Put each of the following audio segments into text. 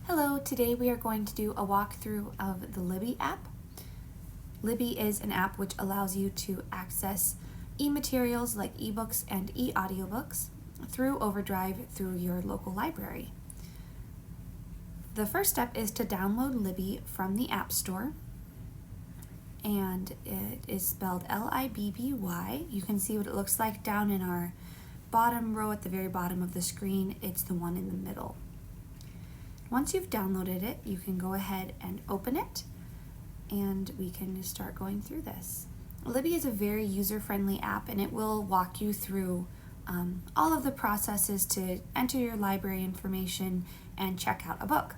Hello, today we are going to do a walkthrough of the Libby app. Libby is an app which allows you to access e-materials like ebooks and e-audiobooks through Overdrive through your local library. The first step is to download Libby from the App Store, and it is spelled L-I-B-B-Y. You can see what it looks like down in our bottom row at the very bottom of the screen. It's the one in the middle. Once you've downloaded it, you can go ahead and open it, and we can start going through this. Libby is a very user-friendly app, and it will walk you through all of the processes to enter your library information and check out a book.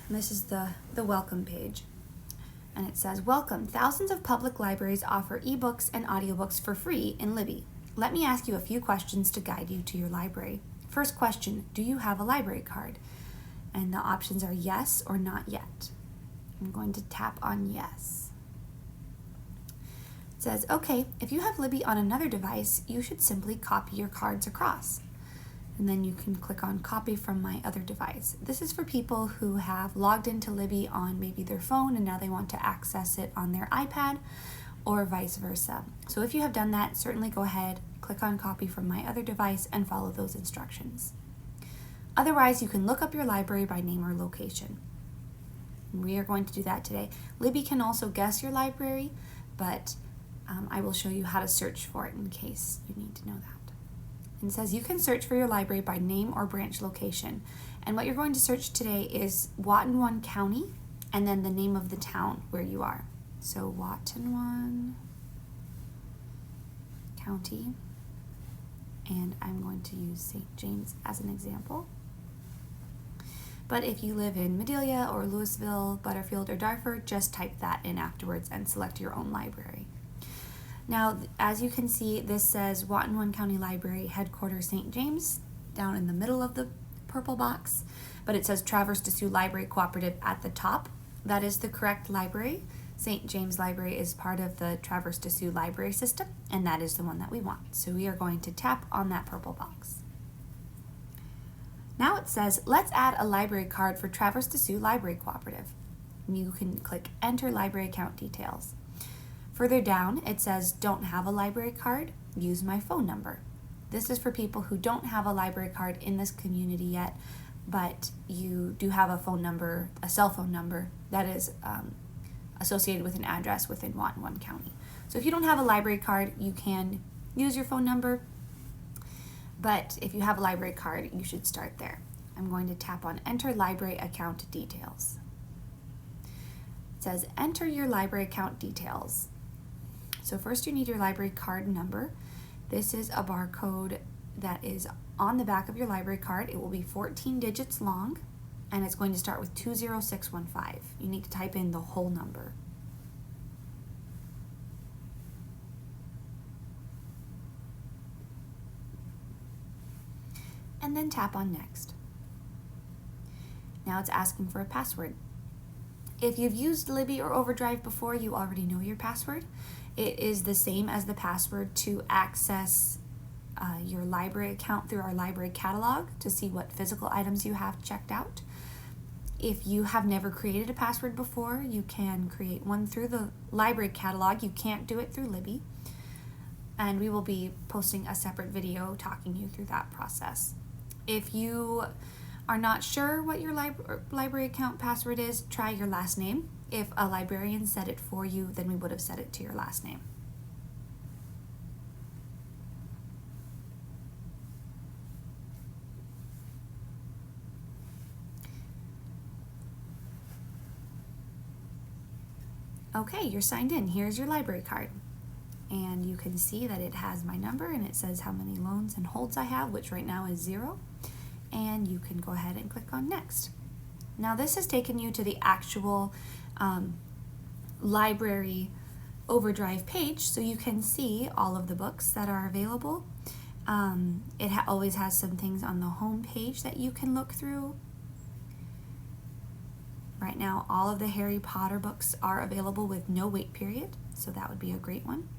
This is the welcome page, and it says, "Welcome. Thousands of public libraries offer ebooks and audiobooks for free in Libby. Let me ask you a few questions to guide you to your library. First question, do you have a library card?" And the options are yes or not yet. I'm going to tap on yes. It says, okay, if you have Libby on another device, you should simply copy your cards across. And then you can click on copy from my other device. This is for people who have logged into Libby on maybe their phone and now they want to access it on their iPad, or vice versa. So if you have done that, certainly go ahead, click on copy from my other device and follow those instructions. Otherwise, you can look up your library by name or location. We are going to do that today. Libby can also guess your library, but I will show you how to search for it in case you need to know that. And it says you can search for your library by name or branch location. And what you're going to search today is Watonwan County and then the name of the town where you are. So Watonwan County, and I'm going to use St. James as an example. But if you live in Madelia or Louisville, Butterfield, or Darfur, just type that in afterwards and select your own library. Now, as you can see, this says Watonwan County Library, Headquarters St. James, down in the middle of the purple box, but it says Traverse de Sioux Library Cooperative at the top. That is the correct library. St. James Library is part of the Traverse de Sioux library system, and that is the one that we want. So we are going to tap on that purple box. Now it says, let's add a library card for Traverse de Sioux Library Cooperative. You can click Enter Library Account Details. Further down, it says, don't have a library card? Use my phone number. This is for people who don't have a library card in this community yet, but you do have a phone number, a cell phone number that is associated with an address within Watonwan County. So if you don't have a library card, you can use your phone number, but if you have a library card, you should start there. I'm going to tap on Enter Library Account Details. It says enter your library account details. So first you need your library card number. This is a barcode that is on the back of your library card. It will be 14 digits long, and it's going to start with 20615. You need to type in the whole number. And then tap on Next. Now it's asking for a password. If you've used Libby or Overdrive before, you already know your password. It is the same as the password to access your library account through our library catalog to see what physical items you have checked out. If you have never created a password before, you can create one through the library catalog. You can't do it through Libby. And we will be posting a separate video talking you through that process. If you are not sure what your library account password is, try your last name. If a librarian said it for you, then we would have set it to your last name. Okay, you're signed in. Here's your library card. And you can see that it has my number and it says how many loans and holds I have, which right now is 0. And you can go ahead and click on Next. Now this has taken you to the actual library Overdrive page, so you can see all of the books that are available. It always has some things on the home page that you can look through. Right now, all of the Harry Potter books are available with no wait period, so that would be a great one.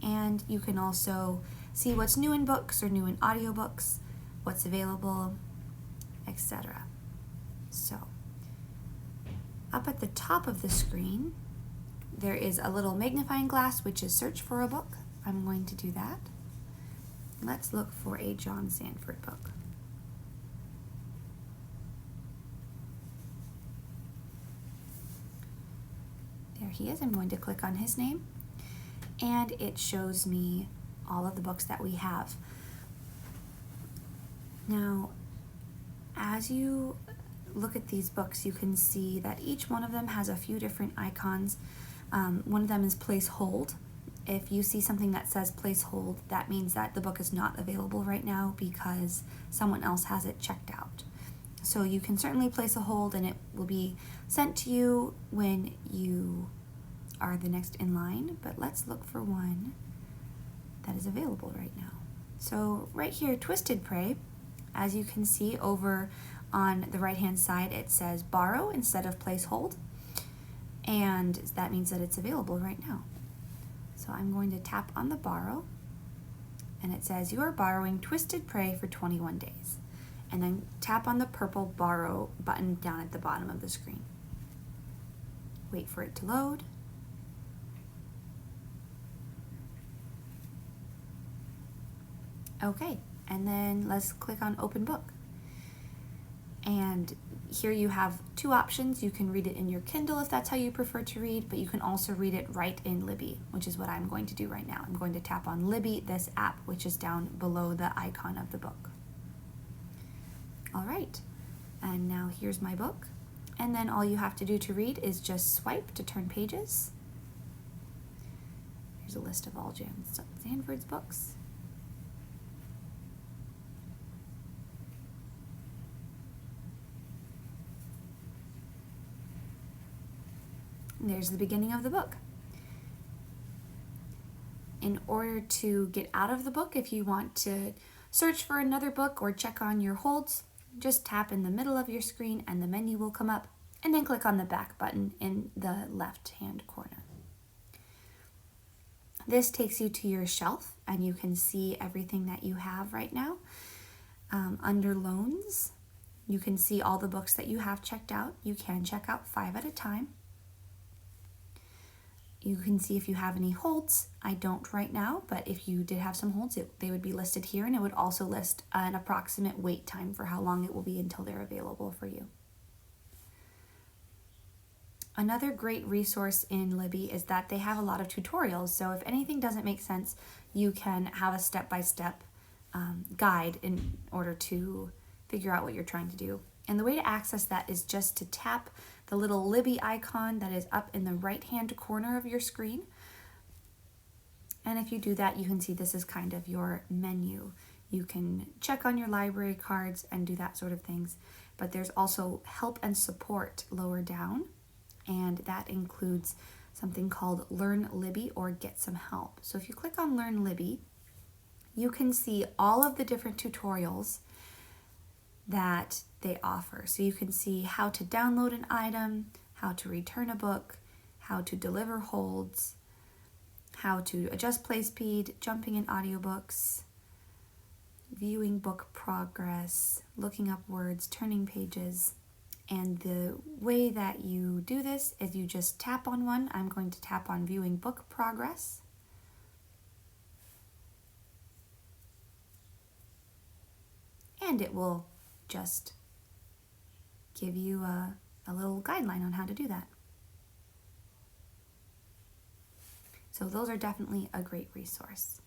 And you can also see what's new in books or new in audiobooks, what's available, etc. So, up at the top of the screen, there is a little magnifying glass which is search for a book. I'm going to do that. Let's look for a John Sandford book. There he is. I'm going to click on his name, and it shows me all of the books that we have. Now, as you look at these books, you can see that each one of them has a few different icons. One of them is place hold. If you see something that says place hold, that means that the book is not available right now because someone else has it checked out. So you can certainly place a hold and it will be sent to you when you are the next in line, but let's look for one that is available right now. So right here, Twisted Prey, as you can see over on the right hand side, it says borrow instead of place hold, and that means that it's available right now. So I'm going to tap on the borrow, and it says you are borrowing Twisted Prey for 21 days. And then tap on the purple borrow button down at the bottom of the screen. Wait for it to load. Okay, and then let's click on Open Book. And here you have two options. You can read it in your Kindle if that's how you prefer to read, but you can also read it right in Libby, which is what I'm going to do right now. I'm going to tap on Libby, this app, which is down below the icon of the book. All right, and now here's my book. And then all you have to do to read is just swipe to turn pages. Here's a list of all John Sandford's books. And there's the beginning of the book. In order to get out of the book, if you want to search for another book or check on your holds, just tap in the middle of your screen and the menu will come up, and then click on the back button in the left-hand corner. This takes you to your shelf, and you can see everything that you have right now. Under loans, you can see all the books that you have checked out. You can check out 5 at a time. You can see if you have any holds. I don't right now, but if you did have some holds, they would be listed here, and it would also list an approximate wait time for how long it will be until they're available for you. Another great resource in Libby is that they have a lot of tutorials, so if anything doesn't make sense, you can have a step-by-step guide in order to figure out what you're trying to do. And the way to access that is just to tap the little Libby icon that is up in the right-hand corner of your screen. And if you do that, you can see this is kind of your menu. You can check on your library cards and do that sort of things. But there's also help and support lower down, and that includes something called Learn Libby or Get Some Help. So if you click on Learn Libby, you can see all of the different tutorials that they offer. So you can see how to download an item, how to return a book, how to deliver holds, how to adjust play speed, jumping in audiobooks, viewing book progress, looking up words, turning pages. And the way that you do this is you just tap on one. I'm going to tap on viewing book progress. And it will just give you a little guideline on how to do that. So those are definitely a great resource.